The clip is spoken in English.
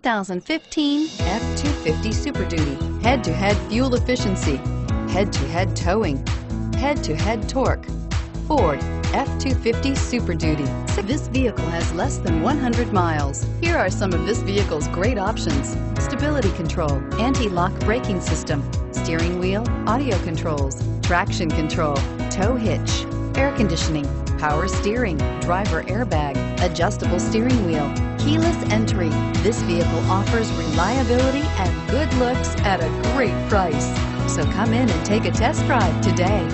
2015 F-250 Super Duty. Head-to-head fuel efficiency, head-to-head towing, head-to-head torque. Ford F-250 Super Duty. This vehicle has less than 100 miles. Here are some of this vehicle's great options: stability control, anti-lock braking system, steering wheel audio controls, traction control, tow hitch, air conditioning, power steering, driver airbag, adjustable steering wheel, keyless entry. This vehicle offers reliability and good looks at a great price. So come in and take a test drive today.